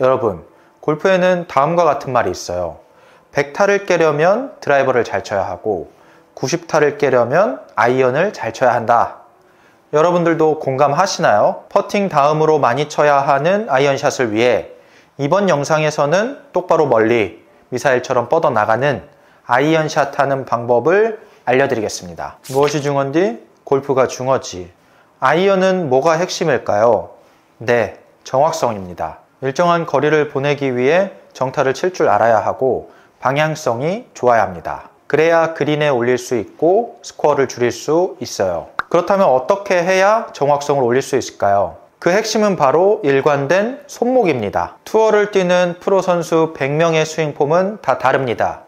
여러분, 골프에는 다음과 같은 말이 있어요. 100타를 깨려면 드라이버를 잘 쳐야 하고 90타를 깨려면 아이언을 잘 쳐야 한다. 여러분들도 공감하시나요? 퍼팅 다음으로 많이 쳐야 하는 아이언샷을 위해 이번 영상에서는 똑바로 멀리 미사일처럼 뻗어나가는 아이언샷 하는 방법을 알려드리겠습니다. 무엇이 중요한지? 골프가 중요하지. 아이언은 뭐가 핵심일까요? 네, 정확성입니다. 일정한 거리를 보내기 위해 정타를 칠 줄 알아야 하고 방향성이 좋아야 합니다. 그래야 그린에 올릴 수 있고 스코어를 줄일 수 있어요. 그렇다면 어떻게 해야 정확성을 올릴 수 있을까요? 그 핵심은 바로 일관된 손목입니다. 투어를 뛰는 프로 선수 100명의 스윙폼은 다 다릅니다.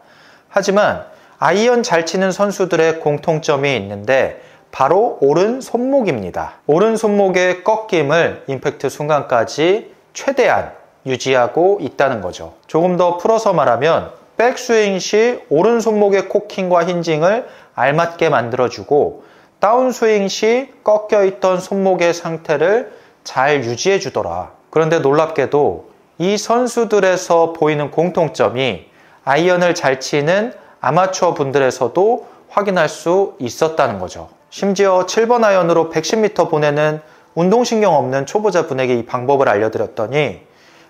하지만 아이언 잘 치는 선수들의 공통점이 있는데 바로 오른 손목입니다. 오른 손목의 꺾임을 임팩트 순간까지 최대한 유지하고 있다는 거죠. 조금 더 풀어서 말하면 백스윙 시 오른 손목의 코킹과 힌징을 알맞게 만들어주고 다운스윙 시 꺾여있던 손목의 상태를 잘 유지해 주더라. 그런데 놀랍게도 이 선수들에서 보이는 공통점이 아이언을 잘 치는 아마추어 분들에서도 확인할 수 있었다는 거죠. 심지어 7번 아이언으로 110m 보내는 운동신경 없는 초보자 분에게 이 방법을 알려드렸더니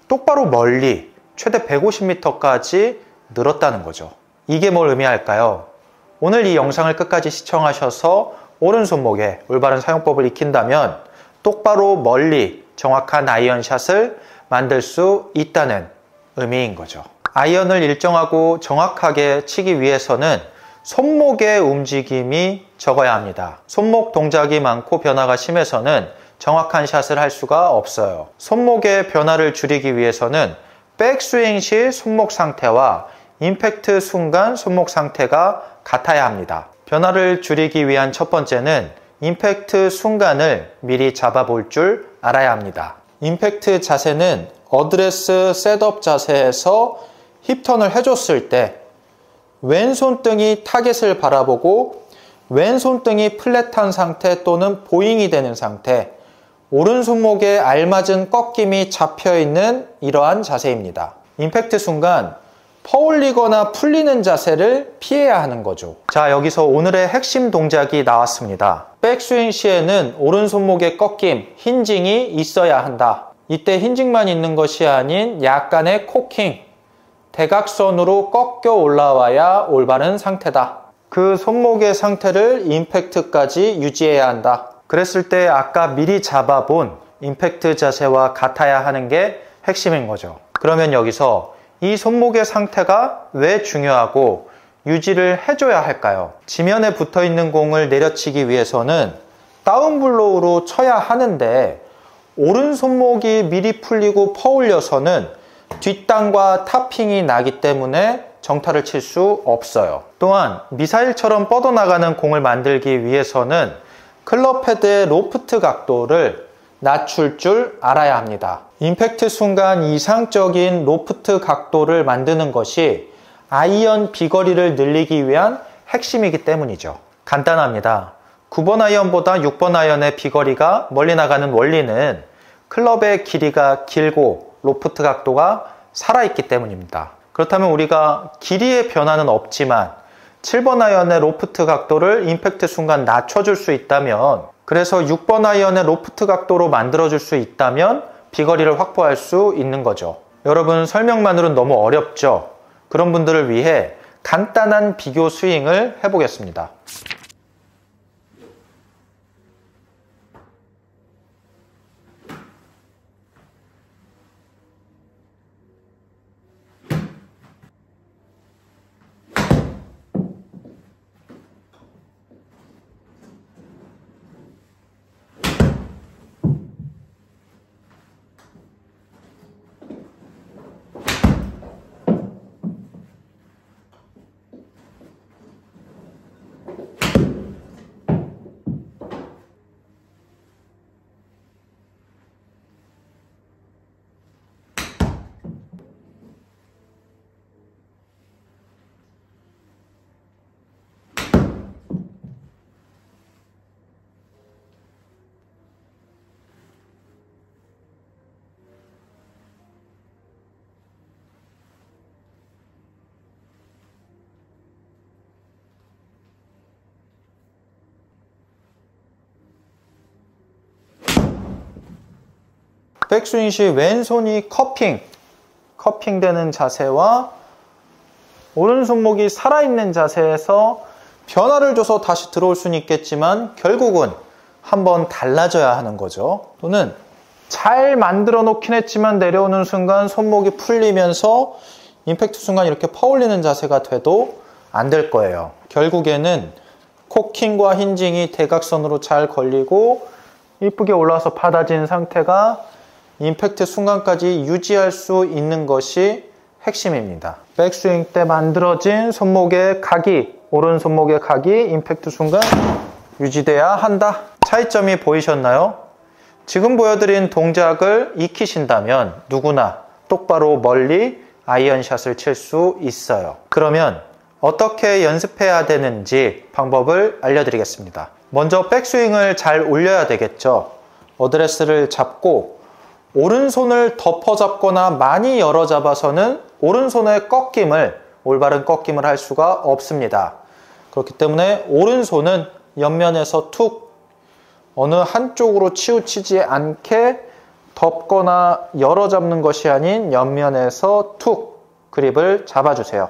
똑바로 멀리 최대 150m까지 늘었다는 거죠. 이게 뭘 의미할까요? 오늘 이 영상을 끝까지 시청하셔서 오른손목의 올바른 사용법을 익힌다면 똑바로 멀리 정확한 아이언샷을 만들 수 있다는 의미인 거죠. 아이언을 일정하고 정확하게 치기 위해서는 손목의 움직임이 적어야 합니다. 손목 동작이 많고 변화가 심해서는 정확한 샷을 할 수가 없어요. 손목의 변화를 줄이기 위해서는 백스윙 시 손목 상태와 임팩트 순간 손목 상태가 같아야 합니다. 변화를 줄이기 위한 첫 번째는 임팩트 순간을 미리 잡아볼 줄 알아야 합니다. 임팩트 자세는 어드레스 셋업 자세에서 힙턴을 해줬을 때 왼손등이 타겟을 바라보고 왼손등이 플랫한 상태 또는 보잉이 되는 상태, 오른손목에 알맞은 꺾임이 잡혀있는 이러한 자세입니다. 임팩트 순간 퍼올리거나 풀리는 자세를 피해야 하는 거죠. 자, 여기서 오늘의 핵심 동작이 나왔습니다. 백스윙 시에는 오른손목의 꺾임, 힌징이 있어야 한다. 이때 힌징만 있는 것이 아닌 약간의 코킹, 대각선으로 꺾여 올라와야 올바른 상태다. 그 손목의 상태를 임팩트까지 유지해야 한다. 그랬을 때 아까 미리 잡아본 임팩트 자세와 같아야 하는 게 핵심인 거죠. 그러면 여기서 이 손목의 상태가 왜 중요하고 유지를 해줘야 할까요? 지면에 붙어있는 공을 내려치기 위해서는 다운블로우로 쳐야 하는데 오른손목이 미리 풀리고 퍼올려서는 뒷땅과 타핑이 나기 때문에 정타를 칠 수 없어요. 또한 미사일처럼 뻗어나가는 공을 만들기 위해서는 클럽 헤드의 로프트 각도를 낮출 줄 알아야 합니다. 임팩트 순간 이상적인 로프트 각도를 만드는 것이 아이언 비거리를 늘리기 위한 핵심이기 때문이죠. 간단합니다. 9번 아이언보다 6번 아이언의 비거리가 멀리 나가는 원리는 클럽의 길이가 길고 로프트 각도가 살아있기 때문입니다. 그렇다면 우리가 길이의 변화는 없지만 7번 아이언의 로프트 각도를 임팩트 순간 낮춰줄 수 있다면, 그래서 6번 아이언의 로프트 각도로 만들어줄 수 있다면 비거리를 확보할 수 있는 거죠. 여러분, 설명만으로는 너무 어렵죠? 그런 분들을 위해 간단한 비교 스윙을 해보겠습니다. 백스윙 시 왼손이 커핑되는 자세와 오른손목이 살아있는 자세에서 변화를 줘서 다시 들어올 수는 있겠지만 결국은 한번 달라져야 하는 거죠. 또는 잘 만들어 놓긴 했지만 내려오는 순간 손목이 풀리면서 임팩트 순간 이렇게 퍼올리는 자세가 돼도 안 될 거예요. 결국에는 코킹과 힌징이 대각선으로 잘 걸리고 이쁘게 올라와서 받아진 상태가 임팩트 순간까지 유지할 수 있는 것이 핵심입니다. 백스윙 때 만들어진 손목의 각이, 오른손목의 각이 임팩트 순간 유지돼야 한다. 차이점이 보이셨나요? 지금 보여드린 동작을 익히신다면 누구나 똑바로 멀리 아이언샷을 칠 수 있어요. 그러면 어떻게 연습해야 되는지 방법을 알려드리겠습니다. 먼저 백스윙을 잘 올려야 되겠죠. 어드레스를 잡고 오른손을 덮어 잡거나 많이 열어 잡아서는 오른손의 꺾임을, 올바른 꺾임을 할 수가 없습니다. 그렇기 때문에 오른손은 옆면에서 툭 어느 한쪽으로 치우치지 않게 덮거나 열어 잡는 것이 아닌 옆면에서 툭 그립을 잡아주세요.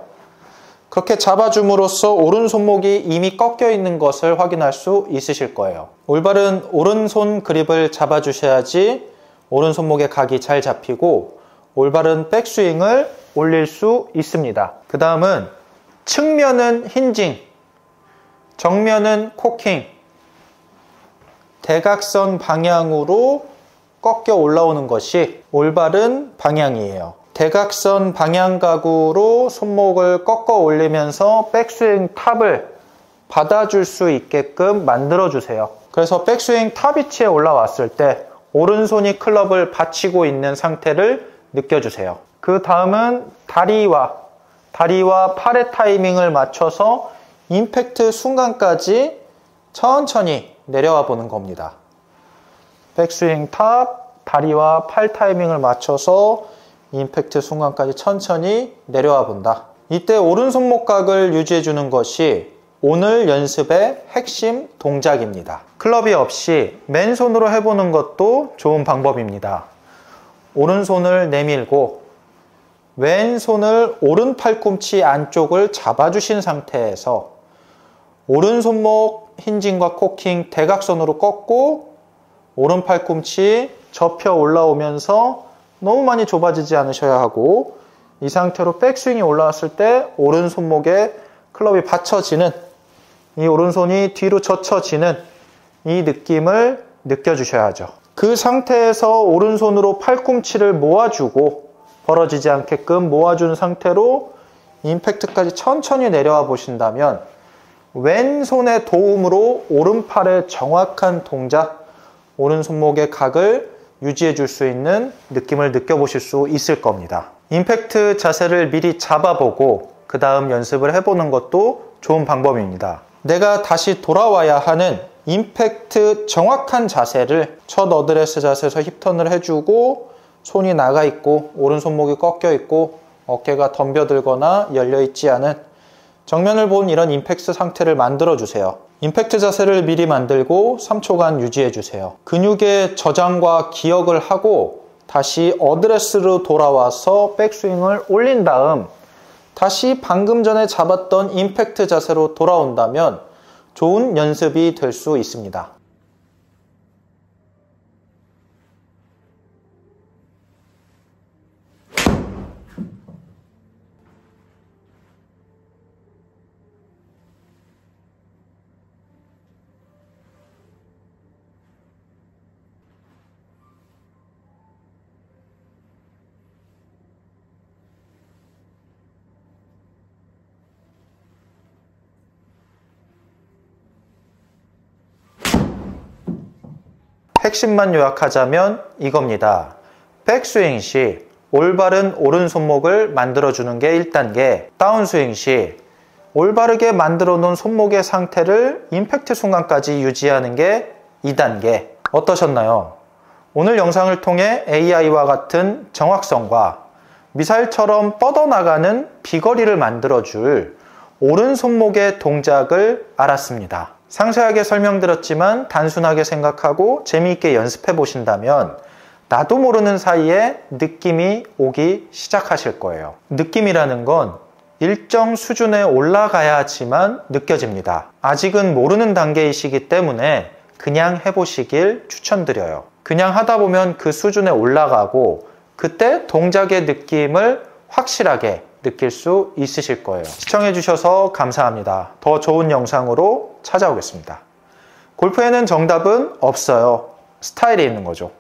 그렇게 잡아줌으로써 오른손목이 이미 꺾여 있는 것을 확인할 수 있으실 거예요. 올바른 오른손 그립을 잡아주셔야지 오른손목의 각이 잘 잡히고 올바른 백스윙을 올릴 수 있습니다. 그 다음은 측면은 힌징, 정면은 코킹, 대각선 방향으로 꺾여 올라오는 것이 올바른 방향이에요. 대각선 방향 각으로 손목을 꺾어 올리면서 백스윙 탑을 받아줄 수 있게끔 만들어주세요. 그래서 백스윙 탑 위치에 올라왔을 때 오른손이 클럽을 받치고 있는 상태를 느껴주세요. 그 다음은 다리와 팔의 타이밍을 맞춰서 임팩트 순간까지 천천히 내려와 보는 겁니다. 백스윙 탑, 다리와 팔 타이밍을 맞춰서 임팩트 순간까지 천천히 내려와 본다. 이때 오른손목 각을 유지해 주는 것이 오늘 연습의 핵심 동작입니다. 클럽이 없이 맨손으로 해보는 것도 좋은 방법입니다. 오른손을 내밀고 왼손을 오른 팔꿈치 안쪽을 잡아주신 상태에서 오른손목 힌징과 코킹 대각선으로 꺾고 오른 팔꿈치 접혀 올라오면서 너무 많이 좁아지지 않으셔야 하고 이 상태로 백스윙이 올라왔을 때 오른손목에 클럽이 받쳐지는 이 오른손이 뒤로 젖혀지는 이 느낌을 느껴주셔야죠. 그 상태에서 오른손으로 팔꿈치를 모아주고 벌어지지 않게끔 모아준 상태로 임팩트까지 천천히 내려와 보신다면 왼손의 도움으로 오른팔의 정확한 동작, 오른손목의 각을 유지해 줄 수 있는 느낌을 느껴보실 수 있을 겁니다. 임팩트 자세를 미리 잡아보고 그 다음 연습을 해보는 것도 좋은 방법입니다. 내가 다시 돌아와야 하는 임팩트 정확한 자세를 첫 어드레스 자세에서 힙턴을 해주고 손이 나가 있고 오른손목이 꺾여 있고 어깨가 덤벼들거나 열려있지 않은 정면을 본 이런 임팩트 상태를 만들어 주세요. 임팩트 자세를 미리 만들고 3초간 유지해 주세요. 근육의 저장과 기억을 하고 다시 어드레스로 돌아와서 백스윙을 올린 다음 다시 방금 전에 잡았던 임팩트 자세로 돌아온다면 좋은 연습이 될 수 있습니다. 핵심만 요약하자면 이겁니다. 백스윙 시 올바른 오른손목을 만들어주는 게 1단계, 다운스윙 시 올바르게 만들어 놓은 손목의 상태를 임팩트 순간까지 유지하는 게 2단계. 어떠셨나요? 오늘 영상을 통해 AI와 같은 정확성과 미사일처럼 뻗어나가는 비거리를 만들어줄 오른손목의 동작을 알았습니다. 상세하게 설명드렸지만 단순하게 생각하고 재미있게 연습해 보신다면 나도 모르는 사이에 느낌이 오기 시작하실 거예요. 느낌이라는 건 일정 수준에 올라가야지만 느껴집니다. 아직은 모르는 단계이시기 때문에 그냥 해보시길 추천드려요. 그냥 하다 보면 그 수준에 올라가고 그때 동작의 느낌을 확실하게 느낄 수 있으실 거예요. 시청해주셔서 감사합니다. 더 좋은 영상으로 찾아오겠습니다. 골프에는 정답은 없어요. 스타일이 있는 거죠.